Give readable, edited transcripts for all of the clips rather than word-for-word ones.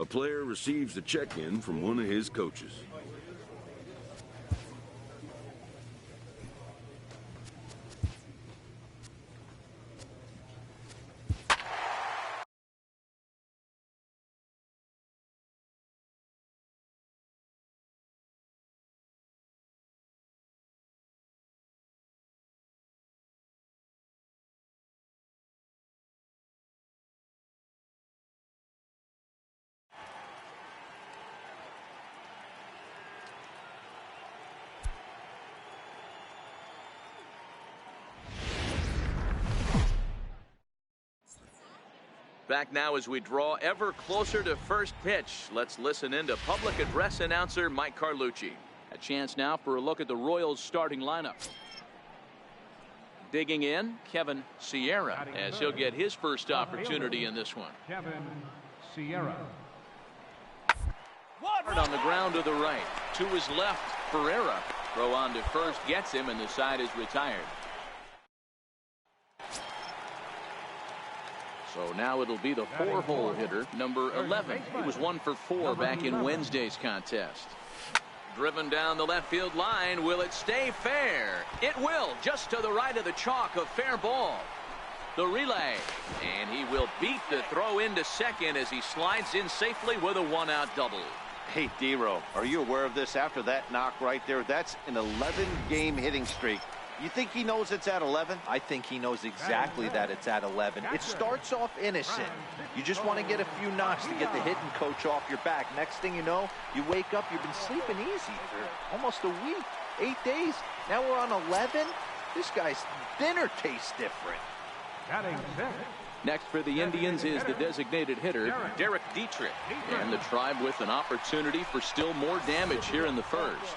player receives a check-in from one of his coaches. Back now as we draw ever closer to first pitch. Let's listen in to public address announcer Mike Carlucci. A chance now for a look at the Royals starting lineup. Digging in, Kevin Sierra, as he'll get his first opportunity in this one. Kevin Sierra. Hard on the ground to the right. To his left, Ferreira. Throw on to first gets him, and the side is retired. So now it'll be the four-hole hitter, number 11. He was 1 for 4 back in Wednesday's contest. Driven down the left field line. Will it stay fair? It will, just to the right of the chalk, a fair ball. The relay, and he will beat the throw into second as he slides in safely with a one-out double. Hey, D-Row, are you aware of this after that knock right there? That's an 11-game hitting streak. You think he knows it's at 11? I think he knows exactly that it's at 11. It starts off innocent. You just want to get a few knocks to get the hitting coach off your back. Next thing you know, you wake up, you've been sleeping easy for almost a week, 8 days. Now we're on 11. This guy's dinner tastes different. Next for the Indians is the designated hitter, Derek Dietrich. And the Tribe with an opportunity for still more damage here in the first.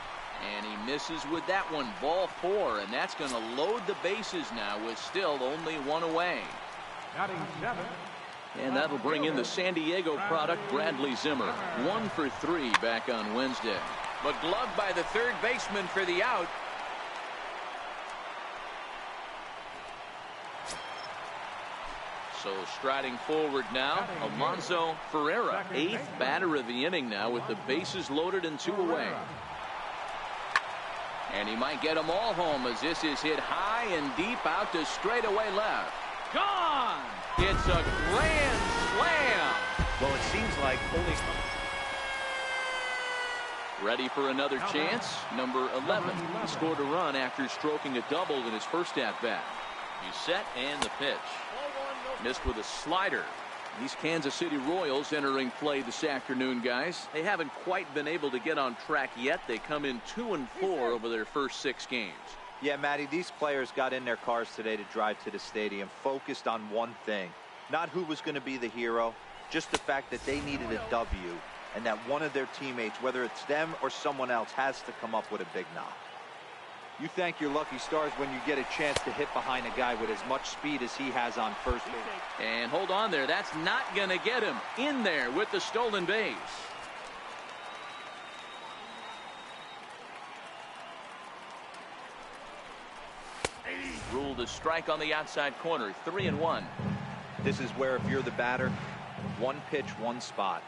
And he misses with that one, ball 4, and that's going to load the bases now with still only one away. And that'll bring in the San Diego product, Bradley Zimmer. 1 for 3 back on Wednesday. But gloved by the third baseman for the out. So striding forward now, Alonso Ferreira, 8th batter of the inning now with the bases loaded and 2 away. And he might get them all home as this is hit high and deep out to straightaway left. Gone! It's a grand slam. Well, it seems like only... Ready for another chance? Number 11. He scored a run after stroking a double in his first at-bat. He's set and the pitch. Missed with a slider. These Kansas City Royals entering play this afternoon, guys. They haven't quite been able to get on track yet. They come in 2-4 over their first 6 games. Yeah, Matty, these players got in their cars today to drive to the stadium, focused on one thing. Not who was going to be the hero, just the fact that they needed a W, and that one of their teammates, whether it's them or someone else, has to come up with a big knock. You thank your lucky stars when you get a chance to hit behind a guy with as much speed as he has on first base. And hold on there. That's not going to get him in there with the stolen base. Ruled a strike on the outside corner. 3-1. This is where if you're the batter, one pitch, one spot,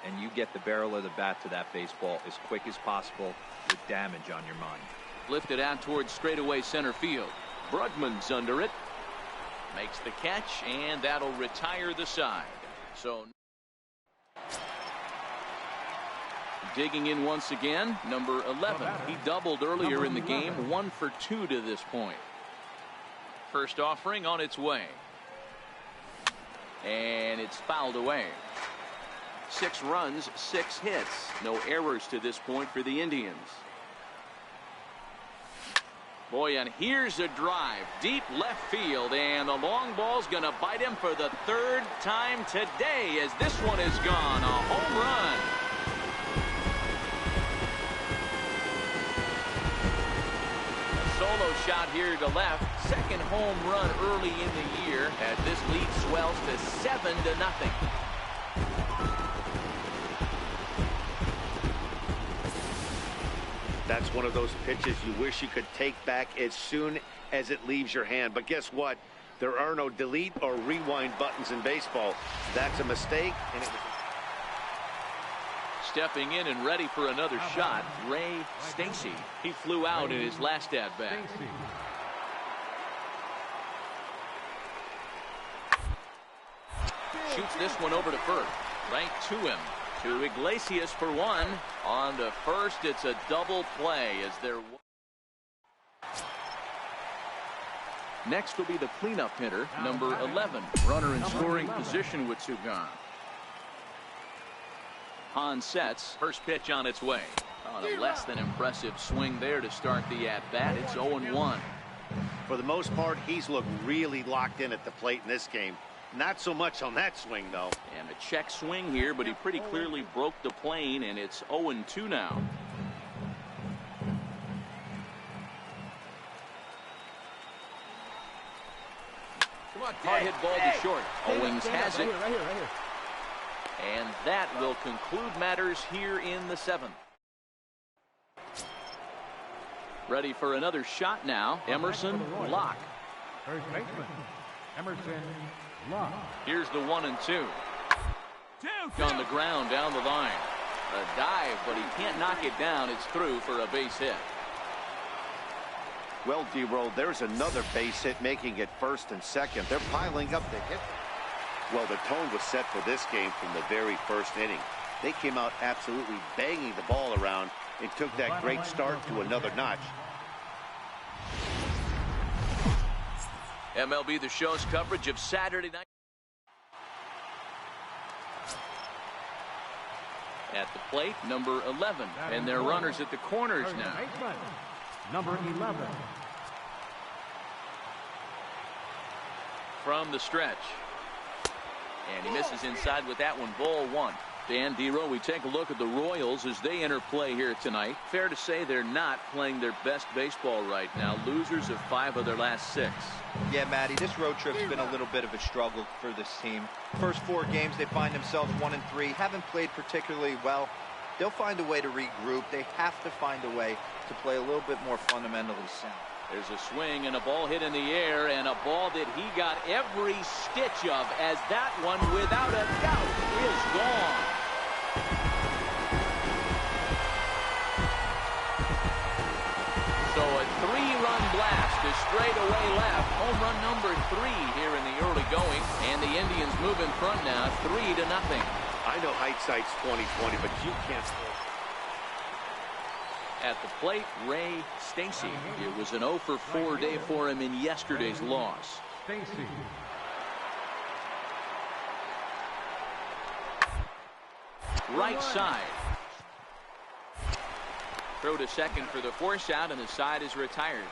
and you get the barrel of the bat to that baseball as quick as possible with damage on your mind. Lifted out towards straightaway center field. Brugman's under it. Makes the catch, and that'll retire the side. So digging in once again, number 11. He doubled earlier in the game. 1 for 2 to this point. First offering on its way. And it's fouled away. 6 runs, 6 hits. No errors to this point for the Indians. Boy, and here's a drive. Deep left field, and the long ball's going to bite him for the 3rd time today as this one is gone. A home run. A solo shot here to left. 2nd home run early in the year as this lead swells to 7-0. That's one of those pitches you wish you could take back as soon as it leaves your hand. But guess what? There are no delete or rewind buttons in baseball. That's a mistake, and it was... Stepping in and ready for another shot, Ray Stacy. He flew out in his last at-bat. Shoots this one over to first. Right to him. To Iglesias for one. On to first, it's a double play as they're... Next will be the cleanup hitter, number 11. Runner in scoring position with two gone. Hahn sets. First pitch on its way. On a less than impressive swing there to start the at-bat. It's 0-1. For the most part, he's looked really locked in at the plate in this game. Not so much on that swing, though. And a check swing here, but he pretty clearly broke the plane, and it's 0-2 now. Hard hit ball to short. Owings has it. Right here. And that will conclude matters here in the 7th. Ready for another shot now. Emerson Locke. First baseman, Emerson Locke. Here's the 1-2. On the ground down the line. A dive, but he can't knock it down. It's through for a base hit. Well, D-Roll, there's another base hit, making it first and second. They're piling up the hit. Well, the tone was set for this game from the very first inning. They came out absolutely banging the ball around and took that great start to another notch. MLB The Show's coverage of Saturday night. At the plate, number 11. And their runners at the corners now. Number 11. From the stretch. And he misses inside with that one. Ball one. Dan Dero, we take a look at the Royals as they enter play here tonight. Fair to say they're not playing their best baseball right now. Losers of 5 of their last 6. Yeah, Matty, this road trip's been a little bit of a struggle for this team. First 4 games, they find themselves 1-3. Haven't played particularly well. They'll find a way to regroup. They have to find a way to play a little bit more fundamentally sound. There's a swing and a ball hit in the air, and a ball that he got every stitch of, as that one, without a doubt, is gone. So a 3-run blast to straightaway left. Home run number 3 here in the early going, and the Indians move in front now, 3-0. I know hindsight's 20/20, but you can't. At the plate, Ray Stacy. It was an 0-for-4 day for him in yesterday's loss. Stacy. Right side. Throw to second for the force out, and the side is retired.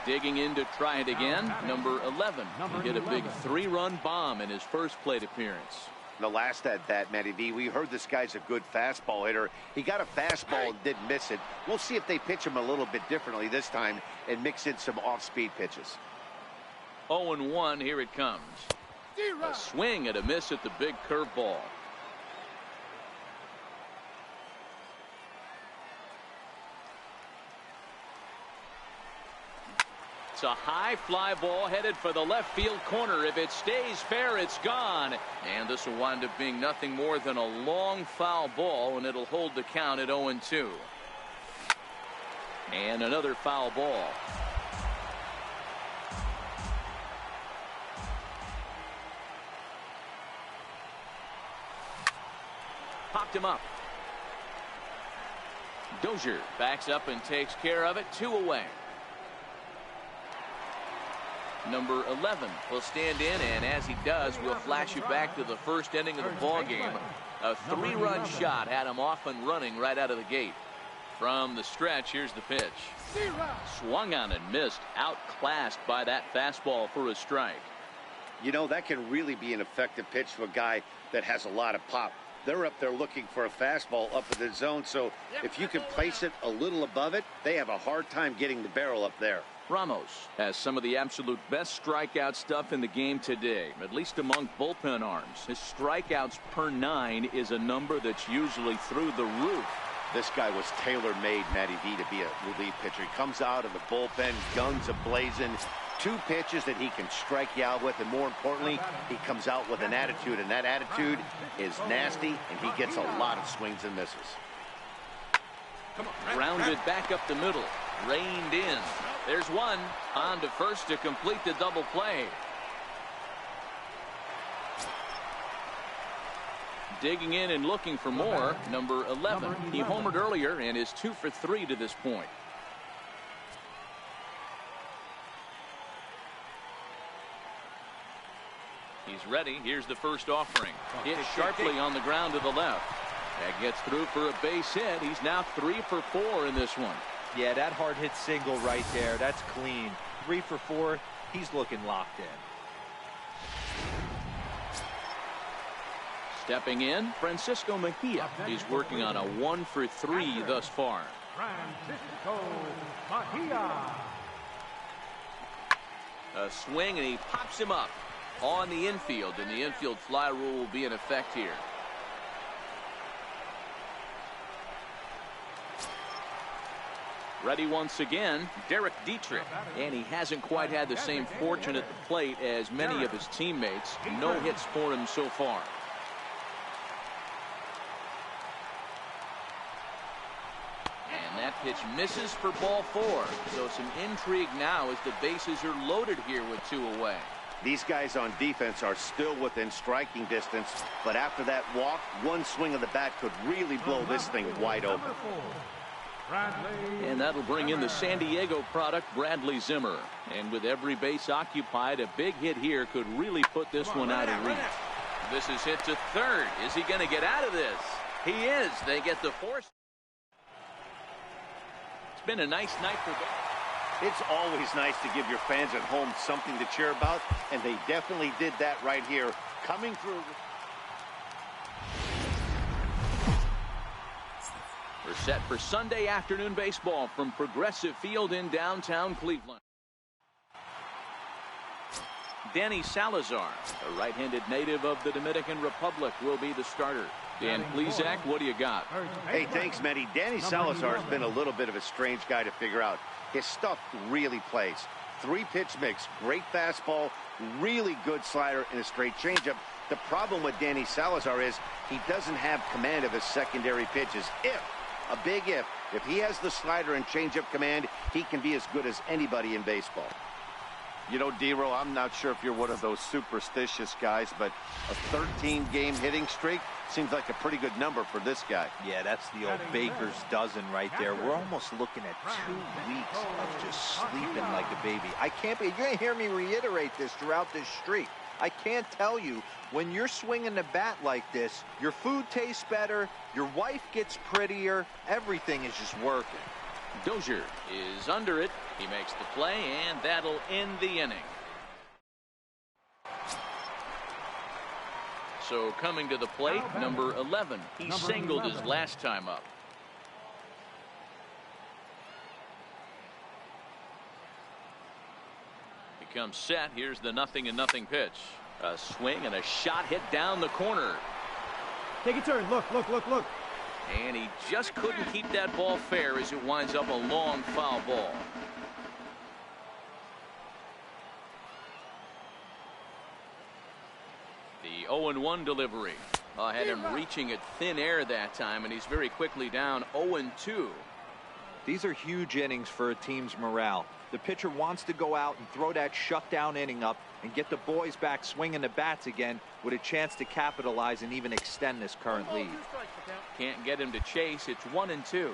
Digging in to try it again, number 11. He hit a big 3-run bomb in his first plate appearance. The last at bat, Matty V, we heard this guy's a good fastball hitter. He got a fastball and didn't miss it. We'll see if they pitch him a little bit differently this time and mix in some off-speed pitches. 0-1, here it comes. A swing and a miss at the big curveball. It's a high fly ball headed for the left field corner. If it stays fair, it's gone. And this will wind up being nothing more than a long foul ball, and it'll hold the count at 0-2. And another foul ball. Popped him up. Dozier backs up and takes care of it. 2 away. Number 11 will stand in, and as he does, we'll flash you back to the first inning of the ball game. A 3-run shot had him off and running right out of the gate. From the stretch, here's the pitch. Swung on and missed, outclassed by that fastball for a strike. You know, that can really be an effective pitch to a guy that has a lot of pop. They're up there looking for a fastball up in the zone, so if you can place it a little above it, they have a hard time getting the barrel up there. Ramos has some of the absolute best strikeout stuff in the game today, at least among bullpen arms. His strikeouts per 9 is a number that's usually through the roof. This guy was tailor-made, Matty V, to be a relief pitcher. He comes out of the bullpen, guns a-blazing, Two pitches that he can strike you out with, and more importantly, he comes out with an attitude, and that attitude is nasty, and he gets a lot of swings and misses. Grounded back up the middle. Reined in. There's one. On to first to complete the double play. Digging in and looking for more, number 11. He homered earlier and is 2 for 3 to this point. He's ready. Here's the first offering. Hit sharply on the ground to the left. That gets through for a base hit. He's now 3 for 4 in this one. Yeah, that hard hit single right there. That's clean. 3 for 4. He's looking locked in. Stepping in, Francisco Mejia. He's working on a 1 for 3 thus far. Francisco Mejia. A swing, and he pops him up on the infield, and the infield fly rule will be in effect here. Ready once again, Derek Dietrich. And he hasn't quite had the same fortune at the plate as many of his teammates. No hits for him so far. And that pitch misses for ball 4. So some intrigue now as the bases are loaded here with 2 away. These guys on defense are still within striking distance, but after that walk, one swing of the bat could really blow this thing wide open. And that'll bring in the San Diego product, Bradley Zimmer. And with every base occupied, a big hit here could really put this one out of reach. This is hit to third. Is he going to get out of this? He is. They get the force. It's been a nice night for them. It's always nice to give your fans at home something to cheer about, and they definitely did that right here. Coming through. We're set for Sunday afternoon baseball from Progressive Field in downtown Cleveland. Danny Salazar, a right-handed native of the Dominican Republic, will be the starter. Dan Plesac, what do you got? Hey, thanks, Matty. Danny Salazar has been a little bit of a strange guy to figure out. His stuff really plays. 3-pitch mix, great fastball, really good slider, and a straight changeup. The problem with Danny Salazar is he doesn't have command of his secondary pitches. A big if he has the slider and changeup command, he can be as good as anybody in baseball. You know, D-Row, I'm not sure if you're one of those superstitious guys, but a 13-game hitting streak seems like a pretty good number for this guy. Yeah, that's the old baker's dozen right there. We're almost looking at 2 weeks of just sleeping like a baby. You're going to hear me reiterate this throughout this streak. I can't tell you, when you're swinging the bat like this, your food tastes better, your wife gets prettier, everything is just working. Dozier is under it. He makes the play, and that'll end the inning. So coming to the plate, number 11. He singled his last time up. Comes set. Here's the 0-0 pitch. A swing and a shot hit down the corner. Take a turn. Look. And he just couldn't keep that ball fair as it winds up a long foul ball. The 0-1 delivery. Had him reaching at thin air that time, and he's very quickly down 0-2. These are huge innings for a team's morale. The pitcher wants to go out and throw that shutdown inning up and get the boys back swinging the bats again with a chance to capitalize and even extend this current lead. Can't get him to chase. It's 1-2.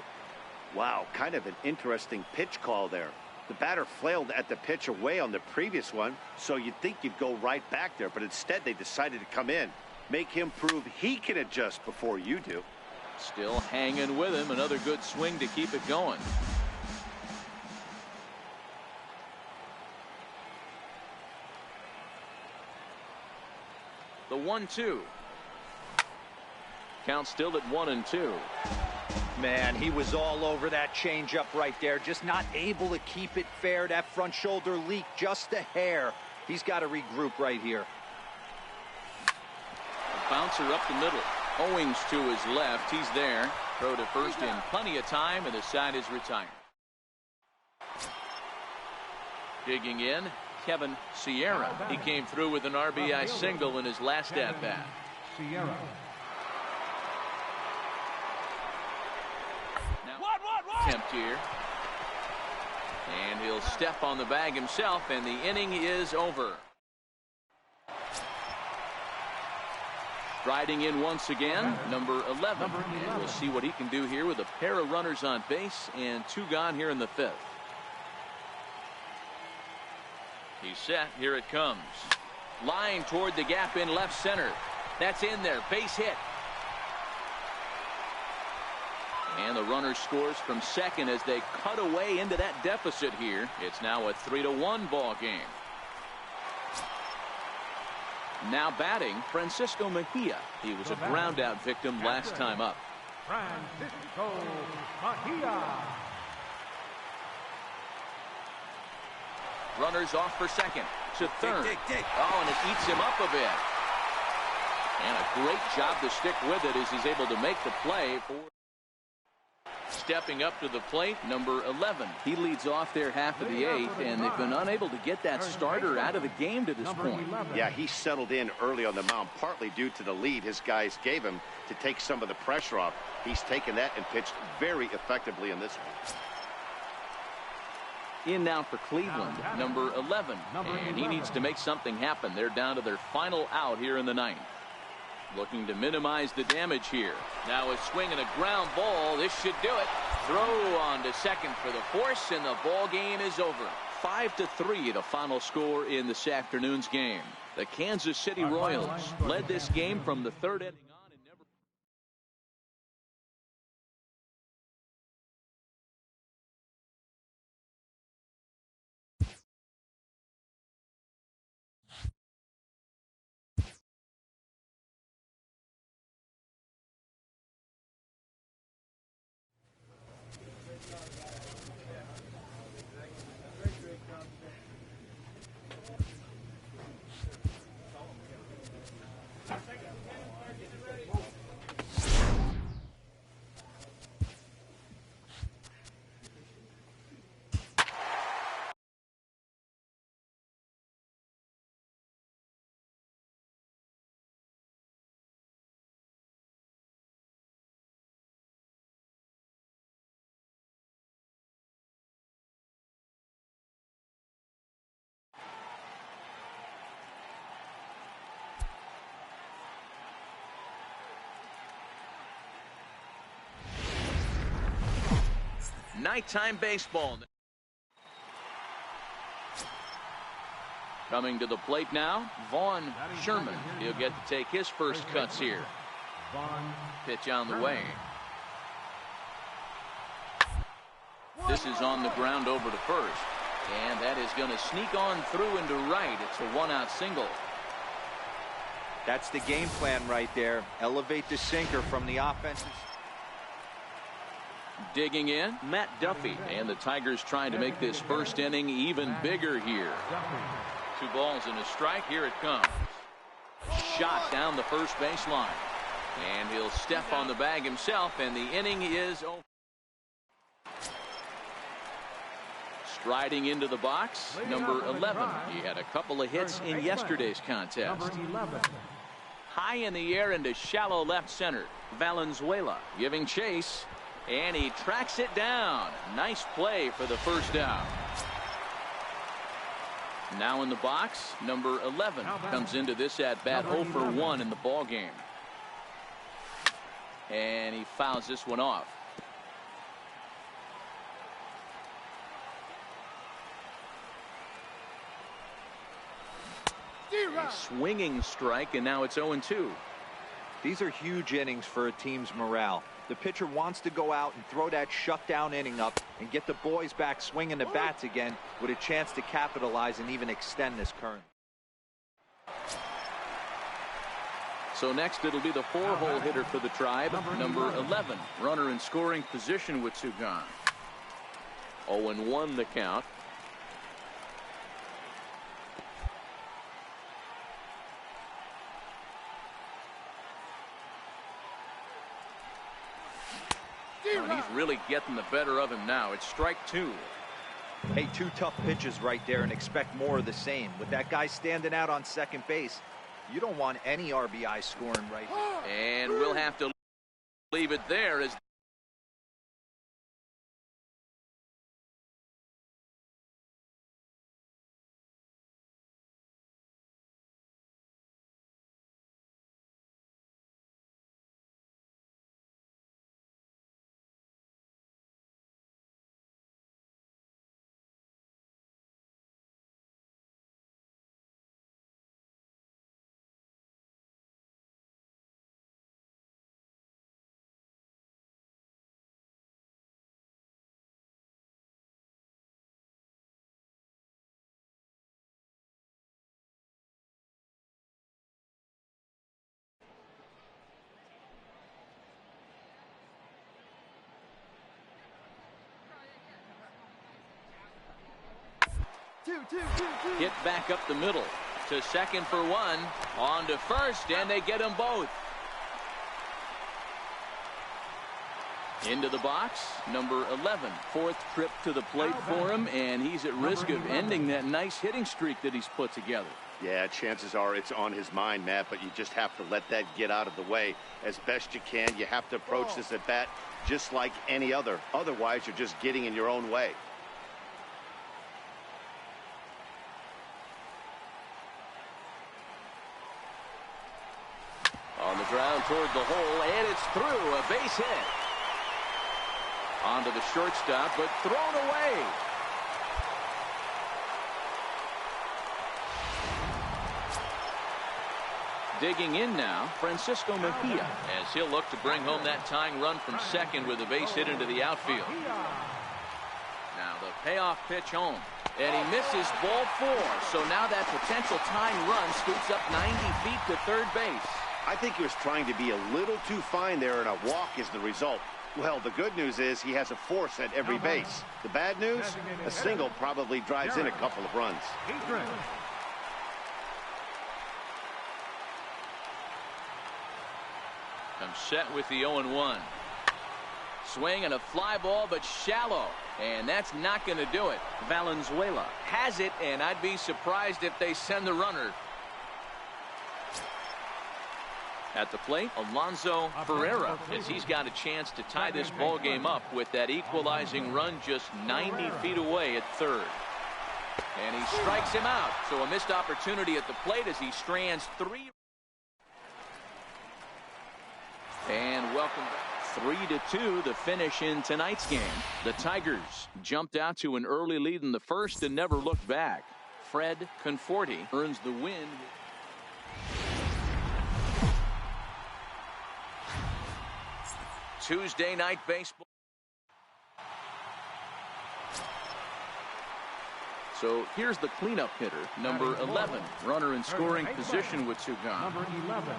Wow, kind of an interesting pitch call there. The batter flailed at the pitch away on the previous one, so you'd think you'd go right back there, but instead they decided to come in. Make him prove he can adjust before you do. Still hanging with him. Another good swing to keep it going. The 1-2. Count still at 1-2. Man, he was all over that changeup right there, just not able to keep it fair. That front shoulder leak just a hair. He's got to regroup right here. A bouncer up the middle. Owings to his left. He's there. Throw to first in plenty of time, and the side is retired. Digging in, Kevin Sierra. He came through with an RBI single in his last at-bat. Sierra. Attempt here. And he'll step on the bag himself, and the inning is over. Striding in once again, number 11. And we'll see what he can do here with a pair of runners on base and 2 gone here in the 5th. He's set. Here it comes. Line toward the gap in left center. That's in there. Base hit. And the runner scores from second as they cut away into that deficit here. It's now a 3-1 ball game. Now batting, Francisco Mejia. He was a ground out victim last time up. Francisco Mejia. Runners off for second. To third. Oh, and it eats him up a bit. And a great job to stick with it as he's able to make the play for. Stepping up to the plate, number 11. He leads off their half of the 8th, and they've been unable to get that starter out of the game to this point. Yeah, he settled in early on the mound, partly due to the lead his guys gave him to take some of the pressure off. He's taken that and pitched very effectively in this one. In now for Cleveland, number 11. And he needs to make something happen. They're down to their final out here in the 9th. Looking to minimize the damage here. Now a swing and a ground ball. This should do it. Throw on to second for the force, and the ball game is over. 5-3 the final score in this afternoon's game. The Kansas City Royals led this game from the 3rd inning on and never. Nighttime baseball. Coming to the plate now, Vaughn Sherman. He'll get to take his first cuts here. Pitch on the way. This is on the ground over to first. And that is going to sneak on through into right. It's a 1-out single. That's the game plan right there. Elevate the sinker from the offensive. Digging in, Matt Duffy. And the Tigers trying to make this first inning even bigger here. 2 balls and a strike. Here it comes. Shot down the first baseline. And he'll step on the bag himself, and the inning is over. Striding into the box, number 11. He had a couple of hits in yesterday's contest. High in the air into shallow left center. Valenzuela giving chase. And he tracks it down. Nice play for the first out. Now in the box, number 11 comes into this at bat 0 for 1 in the ball game. And he fouls this one off. A swinging strike, and now it's 0-2. These are huge innings for a team's morale. The pitcher wants to go out and throw that shutdown inning up and get the boys back swinging the bats again with a chance to capitalize and even extend this current. So next it'll be the 4-hole hitter for the Tribe, number 11. Runner in scoring position with 2 gone. 0-1 the count. He's really getting the better of him now. It's strike 2. Hey, 2 tough pitches right there, and expect more of the same. With that guy standing out on second base, you don't want any RBI scoring right now. And we'll have to leave it there as hit back up the middle to second for 1, on to first, and they get them both. Into the box, number 11, 4th trip to the plate for him, and he's at risk of ending that nice hitting streak that he's put together. Yeah, chances are it's on his mind, Matt, but you just have to let that get out of the way as best you can. You have to approach this at bat just like any other. Otherwise, you're just getting in your own way. On the ground toward the hole, and it's through. A base hit. Onto the shortstop, but thrown away. Digging in now, Francisco Mejia, as he'll look to bring home that tying run from second with a base hit into the outfield. Now the payoff pitch home, and he misses ball 4. So now that potential tying run scoots up 90 feet to third base. I think he was trying to be a little too fine there, and a walk is the result. Well, the good news is he has a force at every base. The bad news, a single probably drives in a couple of runs. I'm set with the 0-1. Swing and a fly ball, but shallow. And that's not going to do it. Valenzuela has it, and I'd be surprised if they send the runner. At the plate, Alonso Ferreira, as he's got a chance to tie this ball game up with that equalizing run just 90 feet away at third. And he strikes him out. So a missed opportunity at the plate as he strands 3. And welcome back. 3-2 the finish in tonight's game. The Tigers jumped out to an early lead in the first and never looked back. Fred Conforti earns the win. Tuesday night baseball. So here's the cleanup hitter, number 11, runner in scoring position with 2 gone. Number 11.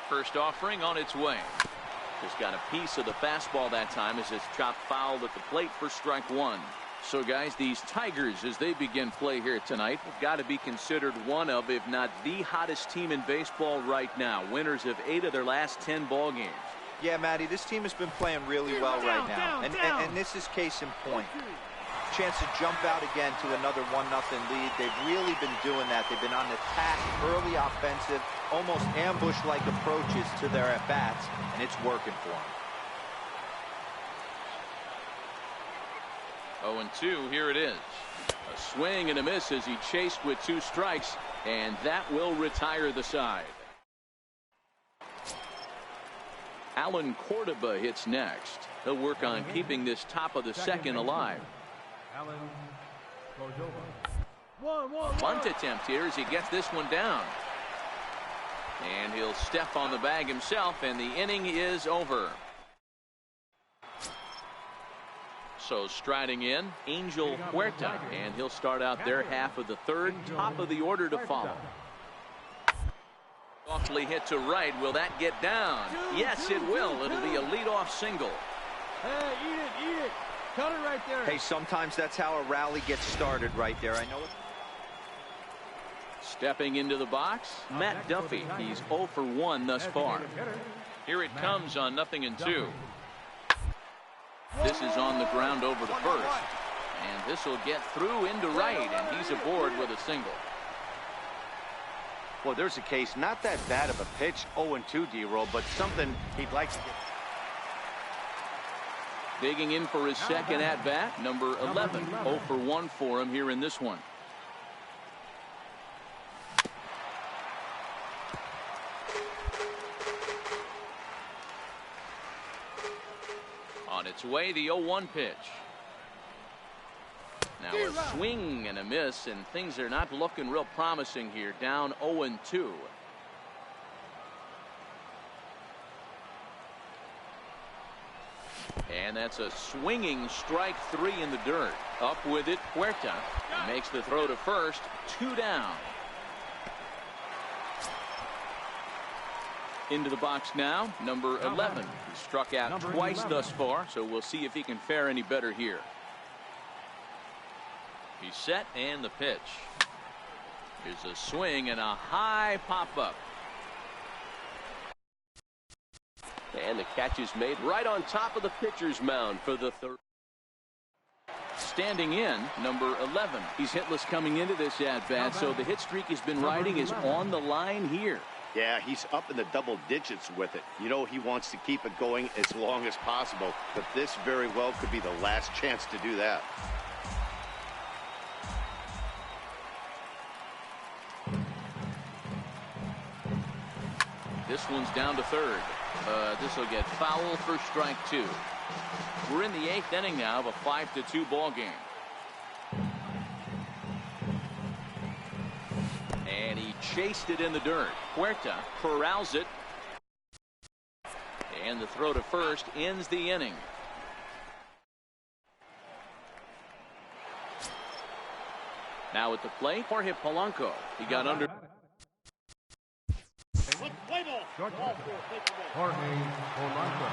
First offering on its way. Just got a piece of the fastball that time as it's chopped foul at the plate for strike 1. So guys, these Tigers, as they begin play here tonight, have got to be considered one of, if not the hottest team in baseball right now. Winners of 8 of their last 10 ball games. Yeah, Matty, this team has been playing really well right now. And this is case in point. Chance to jump out again to another 1-0 lead. They've really been doing that. They've been on attack, early offensive, almost ambush-like approaches to their at-bats, and it's working for them. 0-2, here it is. A swing and a miss as he chased with 2 strikes, and that will retire the side. Alan Cordoba hits next. He'll work on keeping this top of the second alive. Bunt attempt here as he gets this one down. And he'll step on the bag himself, and the inning is over. So striding in, Angel Huerta, and he'll start out their half of the third, top of the order to follow. Softly hit to right. Will that get down? Yes, it will. It'll be a leadoff single. Hey, eat it. Cut it right there. Hey, sometimes that's how a rally gets started right there. I know it. Stepping into the box, Matt Duffy. He's 0 for 1 thus far. Here it comes on 0-2. This is on the ground over to first. And this will get through into right, and he's aboard with a single. Well, there's a case, not that bad of a pitch, 0-2, D-roll, but something he'd like to get. Digging in for his second at-bat, number 11. 0 for 1 for him here in this one. On its way, the 0-1 pitch. Now a swing and a miss, and things are not looking real promising here. Down 0-2. And that's a swinging strike 3 in the dirt. Up with it, Huerta makes the throw to first. 2 down. Into the box now, number 11. He struck out twice thus far, so we'll see if he can fare any better here. He's set, and the pitch. Here's a swing and a high pop-up. And the catch is made right on top of the pitcher's mound for the third. Standing in, number 11. He's hitless coming into this at-bat, so the hit streak he's been riding is on the line here. Yeah, he's up in the double digits with it. You know he wants to keep it going as long as possible, but this very well could be the last chance to do that. This one's down to third. This will get foul for strike 2. We're in the 8th inning now of a 5-2 ball game. And he chased it in the dirt. Huerta corrals it. And the throw to first ends the inning. Now at the plate, Jorge Polanco. He got under. Jorge Polanco.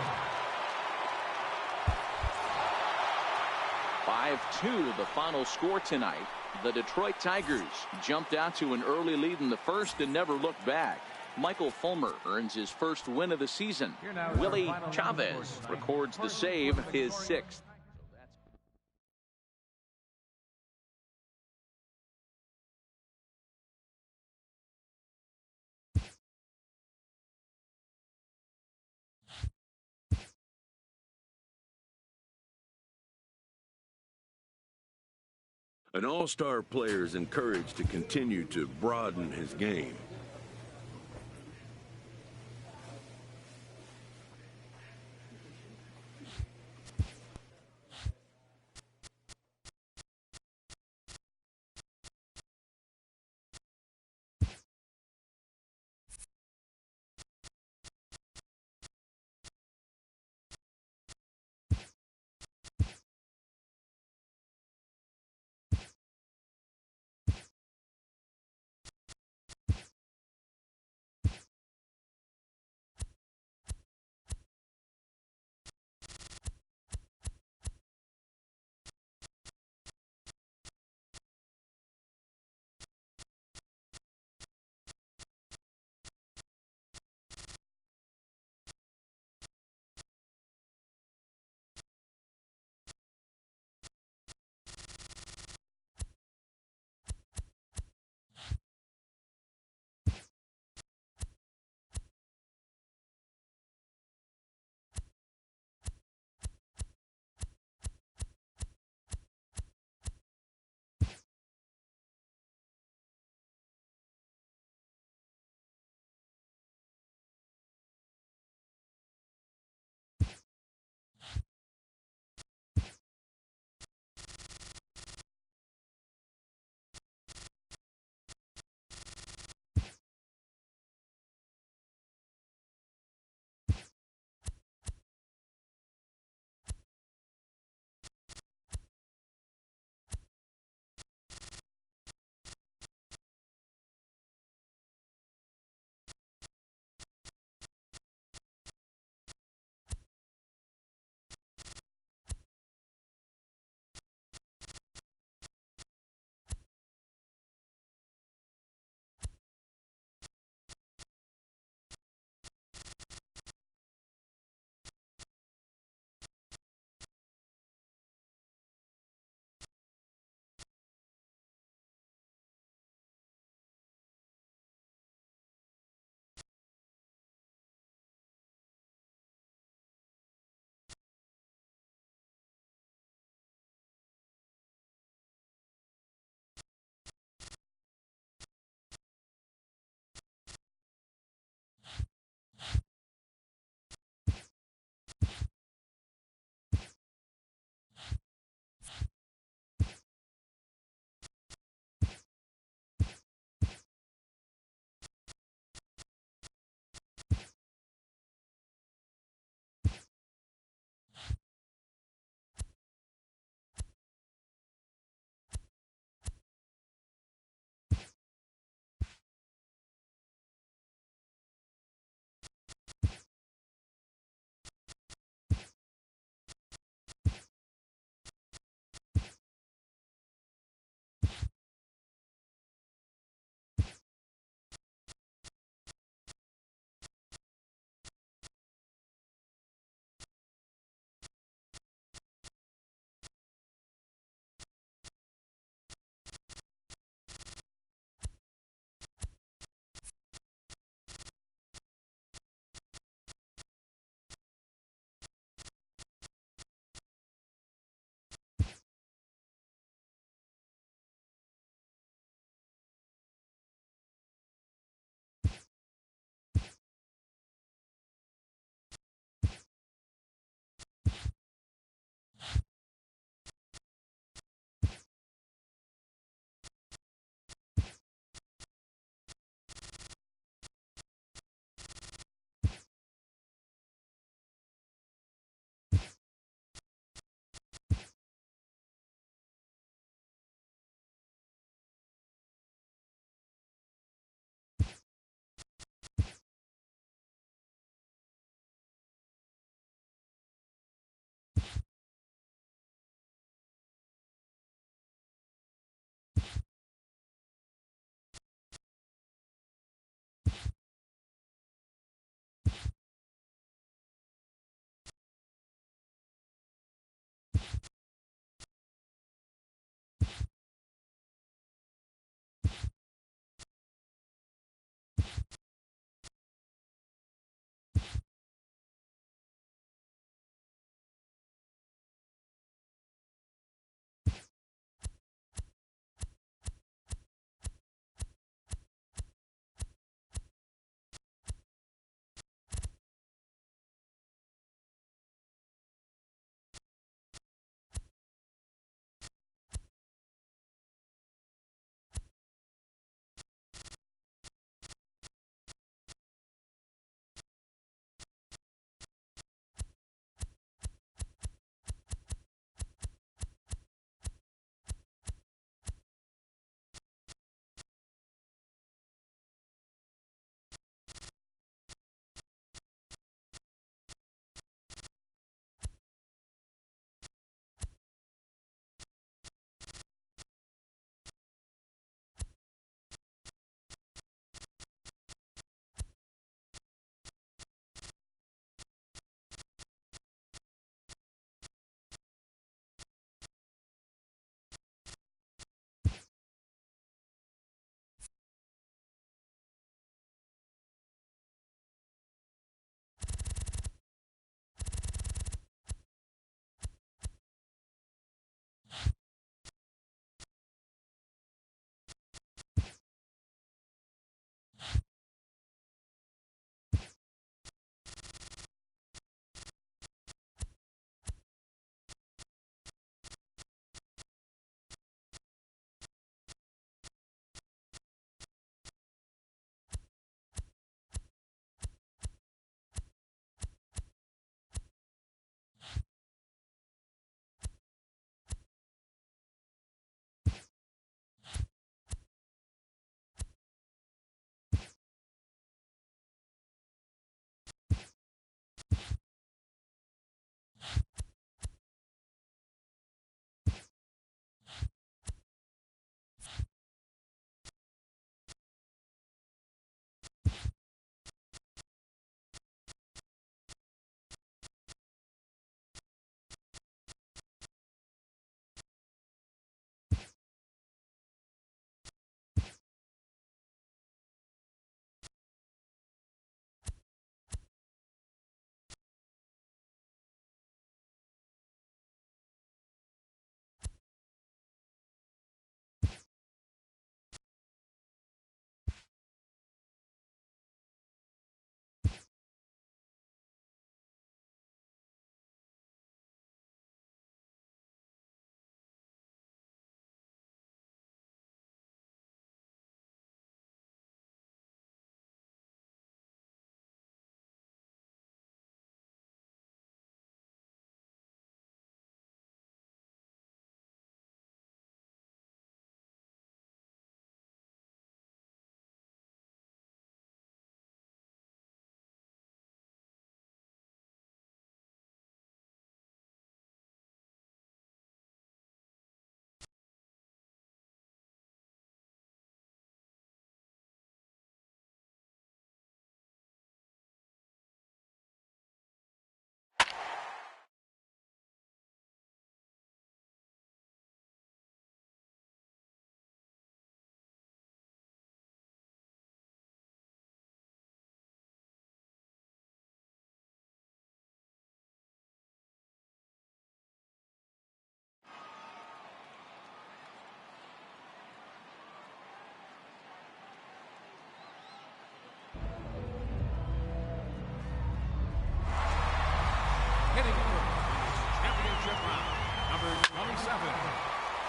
5-2 the final score tonight. The Detroit Tigers jumped out to an early lead in the first and never looked back. Michael Fulmer earns his first win of the season. Willie Chavez records the save, his 6th. An all-star player is encouraged to continue to broaden his game.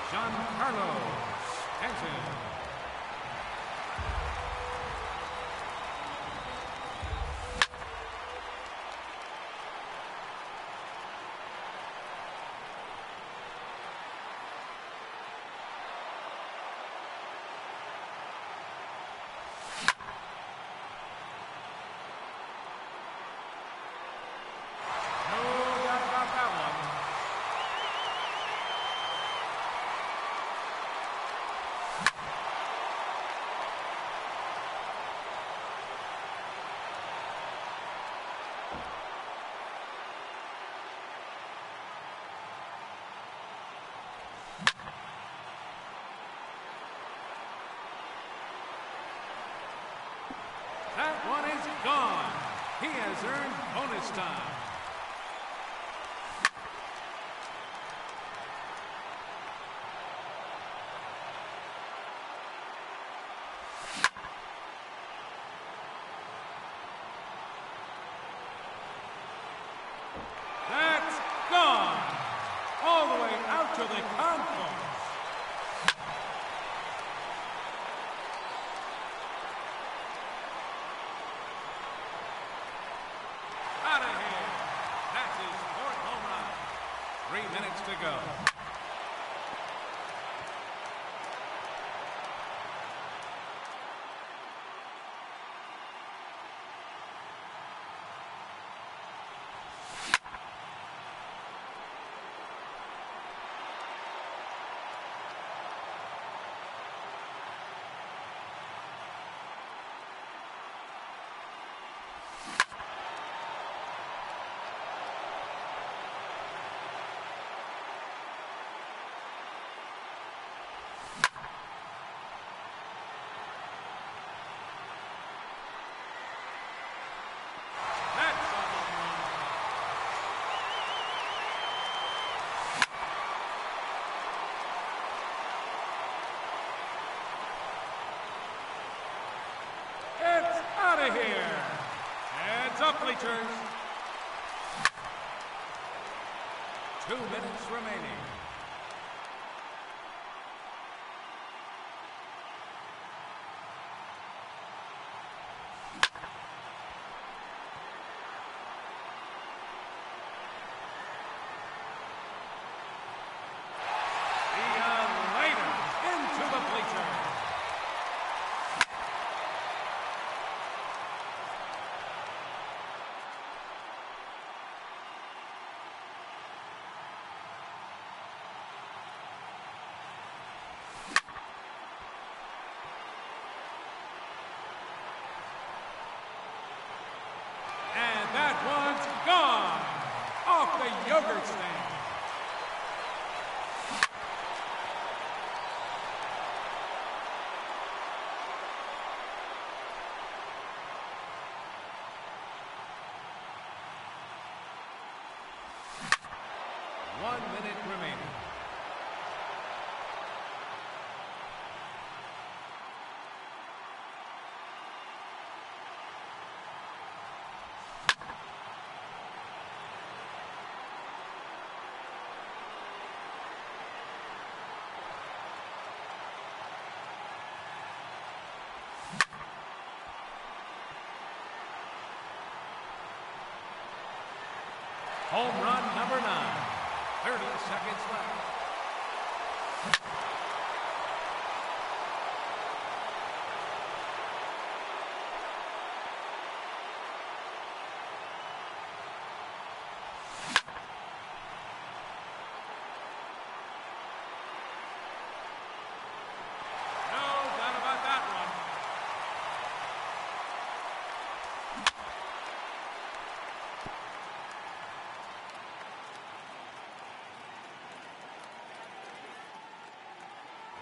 Giancarlo Stanton. That one is gone. He has earned bonus time. That's gone. All the way out to the concourse. Out of here. That's his fourth home run. 3 minutes to go. It's out of here. Heads up, bleachers. 2 minutes remaining. See ya later. Into the bleachers. And that one's gone off the yogurt stand. One minute remaining. Home run number 9. 30 seconds left. No doubt about that one.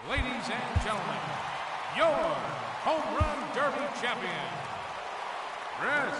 Ladies and gentlemen, your Home Run Derby champion, Chris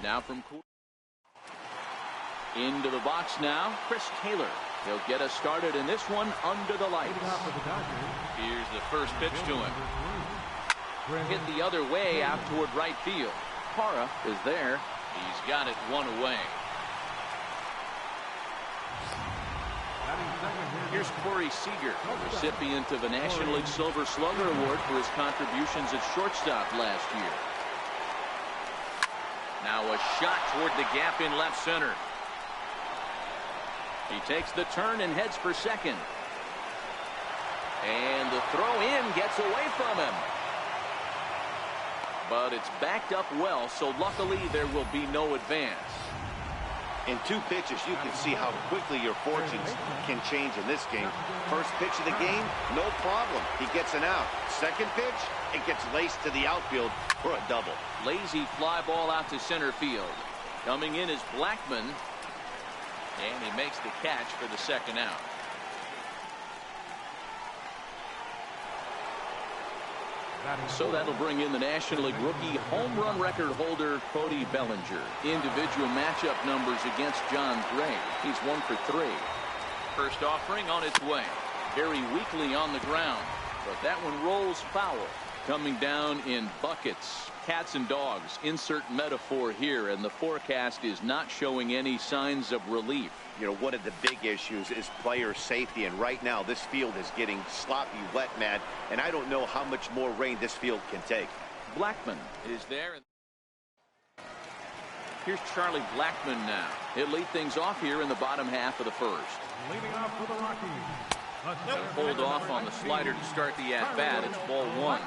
Now from into the box now, Chris Taylor. He'll get us started in this one under the lights. Here's the first pitch to him. Hit the other way out toward right field. Parra is there. He's got it one away. Here's Corey Seager, recipient of a National League Silver Slugger Award for his contributions at shortstop last year. Now a shot toward the gap in left center. He takes the turn and heads for second. And the throw in gets away from him. But it's backed up well, so luckily there will be no advance. In 2 pitches, you can see how quickly your fortunes can change in this game. First pitch of the game, no problem. He gets an out. Second pitch, it gets laced to the outfield for a double. Lazy fly ball out to center field. Coming in is Blackman. And he makes the catch for the second out. So that'll bring in the National League rookie home run record holder Cody Bellinger. Individual matchup numbers against John Gray. He's 1 for 3. First offering on its way. Very weakly on the ground, but that one rolls foul. Coming down in buckets. Cats and dogs. Insert metaphor here, and the forecast is not showing any signs of relief. You know, one of the big issues is player safety, and right now this field is getting sloppy wet, Matt, and I don't know how much more rain this field can take. Blackman is there. Here's Charlie Blackman now. He'll lead things off here in the bottom half of the first. Leading off for the Rockies. They'll hold off on the slider to start the at-bat. It's ball 1.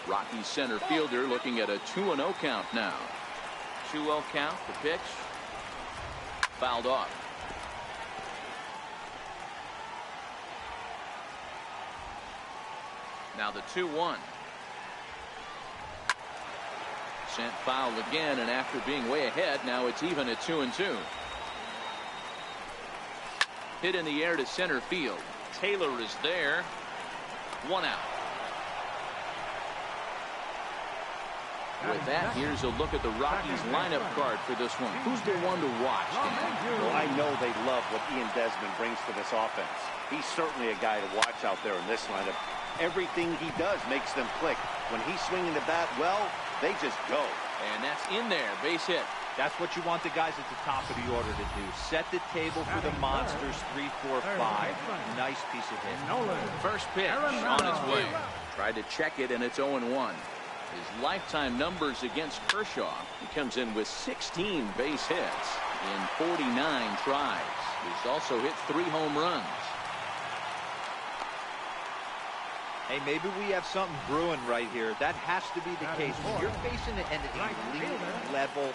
Rockies center fielder looking at a 2-0 count now. 2-0 count, the pitch. Fouled off. Now the 2-1. Sent foul again, and after being way ahead, now it's even at 2-2. Hit in the air to center field. Taylor is there. 1 out. With that, here's a look at the Rockies lineup card for this one. Who's the one to watch? Well, I know they love what Ian Desmond brings to this offense. He's certainly a guy to watch out there in this lineup. Everything he does makes them click. When he's swinging the bat well, they just go. And that's in there. Base hit. That's what you want the guys at the top of the order to do. Set the table for the monsters. 3, 4, 5. Nice piece of hit. First pitch on its way. Tried to check it, and it's 0-1. His lifetime numbers against Kershaw. He comes in with 16 base hits in 49 tries. He's also hit 3 home runs. Hey, maybe we have something brewing right here. That has to be the case. When you're facing an elite level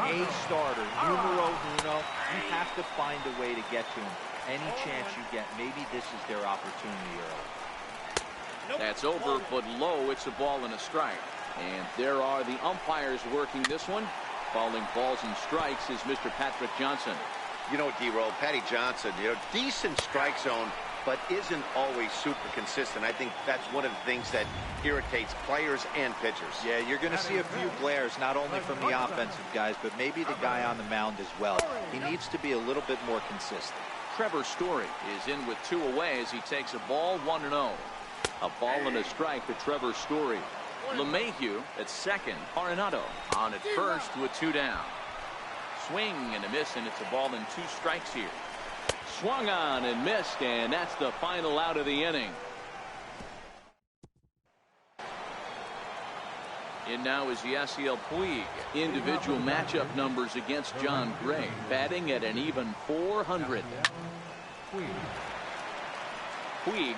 A starter, numero uno, you have to find a way to get to him. Any chance you get, maybe this is their opportunity early. That's over, but low. It's a ball and a strike. And there are the umpires working this one. Calling balls and strikes is Mr. Patrick Johnson. You know, D-Roll, Patty Johnson, decent strike zone, but isn't always super consistent. I think that's one of the things that irritates players and pitchers. Yeah, you're going to see a few glares, not only from the offensive guys, but maybe the guy on the mound as well. He needs to be a little bit more consistent. Trevor Story is in with 2 away as he takes a ball 1-0. A ball and a strike to Trevor Story. LeMahieu at second. Arenado on at first with 2 down. Swing and a miss, and it's a ball and 2 strikes here. Swung on and missed, and that's the final out of the inning. In now is Yasiel Puig. Individual matchup numbers against John Gray. Batting at an even 400. Puig,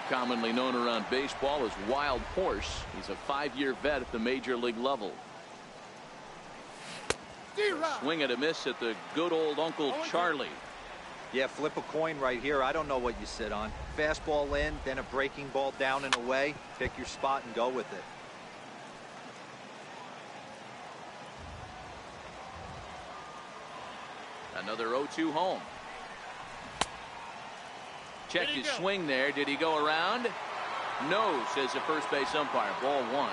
commonly known around baseball as Wild Horse. He's a 5-year vet at the major league level. Swing and a miss at the good old Uncle Charlie. Yeah, flip a coin right here. I don't know what you sit on. Fastball in, then a breaking ball down and away. Pick your spot and go with it. Another 0-2 home. Check his swing there. Did he go around? No, says the first base umpire. Ball 1.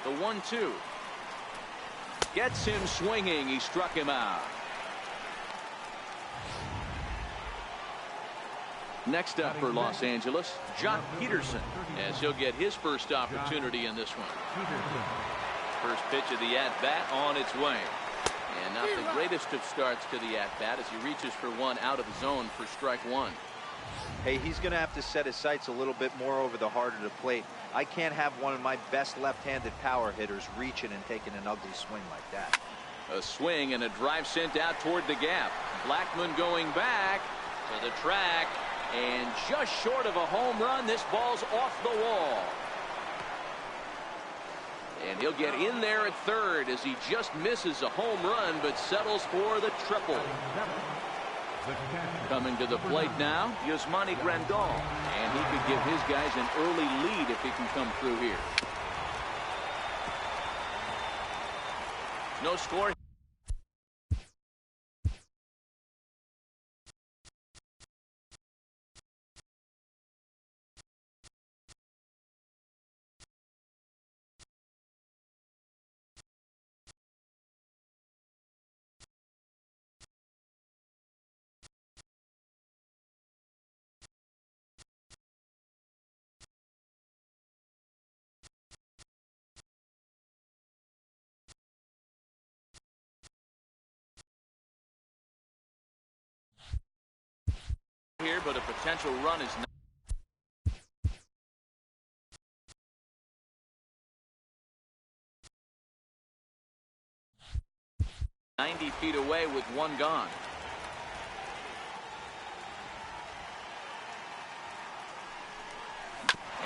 The 1-2. Gets him swinging. He struck him out. Next up for Los Angeles, Jock Peterson, as he'll get his first opportunity in this one. First pitch of the at-bat on its way. And not the greatest of starts to the at-bat as he reaches for one out of the zone for strike one. Hey, he's going to have to set his sights a little bit more over the heart of the plate. I can't have one of my best left-handed power hitters reaching and taking an ugly swing like that. A swing and a drive sent out toward the gap. Blackmon going back to the track. And just short of a home run, this ball's off the wall. And he'll get in there at third as he just misses a home run but settles for the triple. Coming to the plate now, Yasmani Grandal. And he could give his guys an early lead if he can come through here. No score. Here, but a potential run is not. 90 feet away with one gone.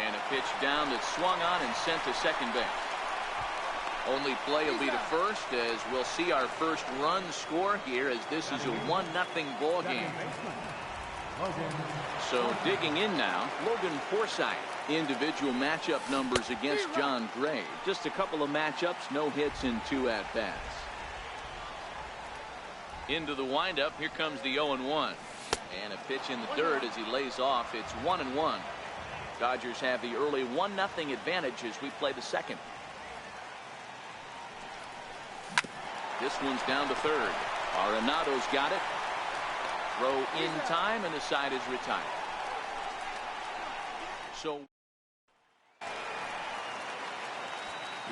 And a pitch down that's swung on and sent to second base. Only play will be to first as we'll see our first run score here as this is a 1-0 ball game. So digging in now, Logan Forsythe. Individual matchup numbers against John Gray. Just a couple of matchups, no hits in 2 at-bats. Into the windup, here comes the 0-1. And a pitch in the dirt as he lays off. It's 1-1. Dodgers have the early 1-0 advantage as we play the second. This one's down to third. Arenado's got it. Throw in time, and the side is retired. So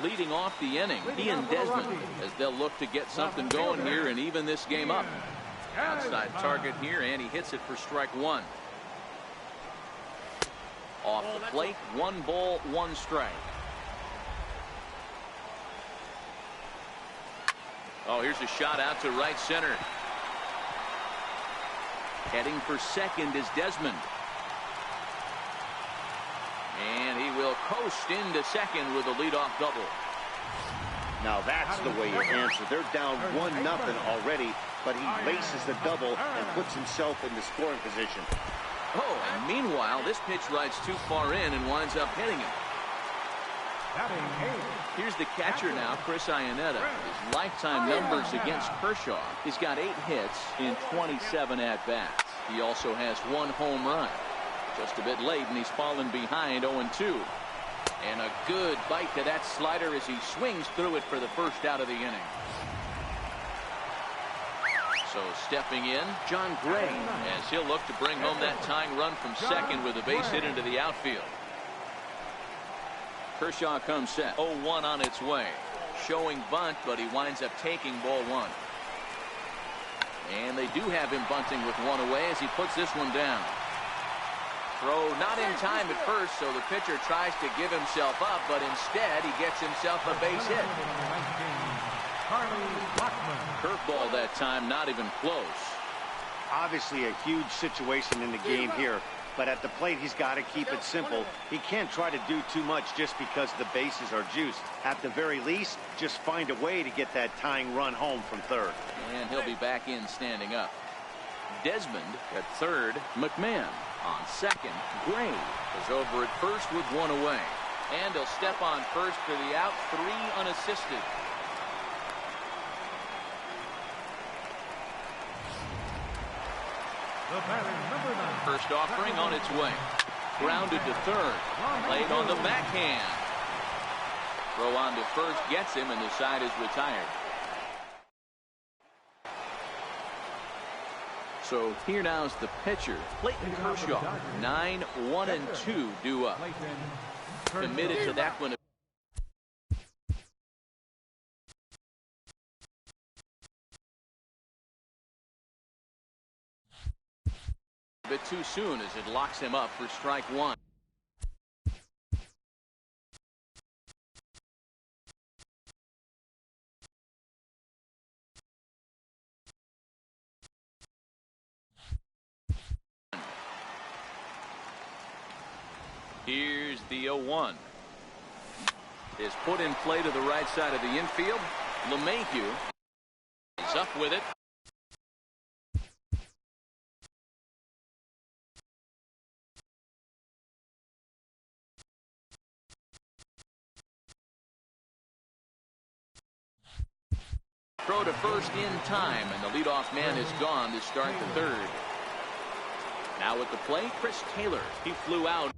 leading off the inning, Ian Desmond, as they'll look to get something going here and even this game up. Outside target here, and he hits it for strike one. Off the plate, 1 ball, 1 strike. Oh, here's a shot out to right center. Heading for second is Desmond. And he will coast into second with a leadoff double. Now that's the way you answer. They're down 1-0 already, but he laces the double and puts himself in the scoring position. Oh, and meanwhile, this pitch rides too far in and winds up hitting him. Here's the catcher now, Chris Iannetta. His lifetime numbers against Kershaw. He's got 8 hits in 27 at-bats. He also has 1 home run. Just a bit late, and he's fallen behind 0-2. And a good bite to that slider as he swings through it for the first out of the inning. So stepping in, John Gray, as he'll look to bring home that tying run from second with a base hit into the outfield. Kershaw comes set. 0-1 on its way. Showing bunt, but he winds up taking ball 1. And they do have him bunting with 1 away as he puts this one down. Throw not in time at first, so the pitcher tries to give himself up, but instead he gets himself a base hit. Curveball that time, not even close. Obviously a huge situation in the game here, but at the plate he's got to keep it simple. He can't try to do too much just because the bases are juiced. At the very least, just find a way to get that tying run home from third. And he'll be back in standing up. Desmond at third. McMahon on second. Gray is over at first with 1 away. And he'll step on first for the out. 3 unassisted. First offering on its way. Grounded to third. Played on the backhand. Throw on to first gets him, and the side is retired. So here now is the pitcher, Clayton Kershaw. 9-1-2 due up. Committed to that one. A bit too soon as it locks him up for strike one. Here's the 0-1. Is put in play to the right side of the infield. LeMahieu is up with it. Throw to first in time, and the leadoff man is gone to start the third. Now at the plate, Chris Taylor. He flew out.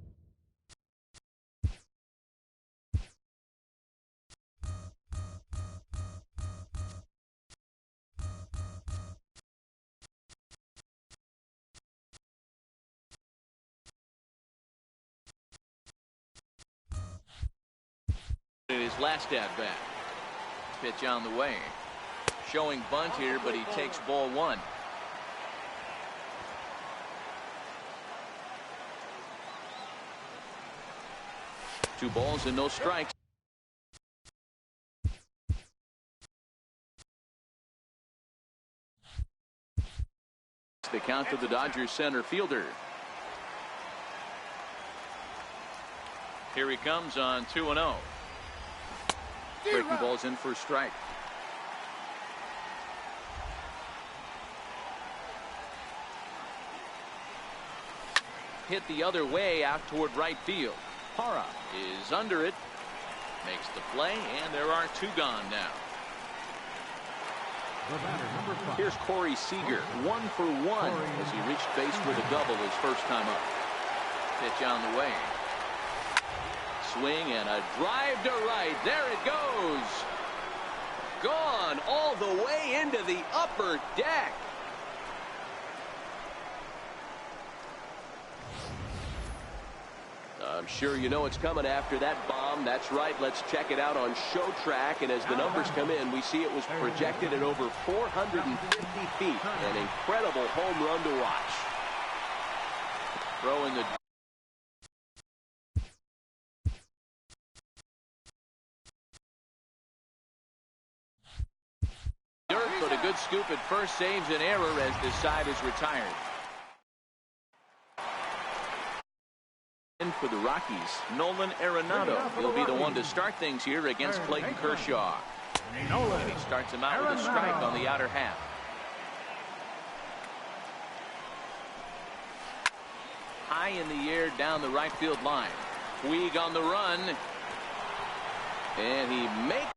In his last at bat. Pitch on the way. Showing bunt here, but he takes ball one. Two balls and no strikes. The count to the Dodgers center fielder. Here he comes on 2-0. Breaking balls in for a strike. Hit the other way out toward right field. Parra is under it. Makes the play, and there are two gone now. Here's Corey Seager, 1 for 1 as he reached base with a double his first time up. Pitch on the way. Swing and a drive to right. There it goes. Gone all the way into the upper deck. I'm sure you know it's coming after that bomb. That's right. Let's check it out on Show Track. And as the numbers come in, we see it was projected at over 450 feet. An incredible home run to watch. Throwing the dirt, but a good scoop at first saves an error as the side is retired. For the Rockies, Nolan Arenado will be the one to start things here against Clayton Kershaw. And he starts him out with a strike on the outer half. High in the air down the right field line. Puig on the run. And he makes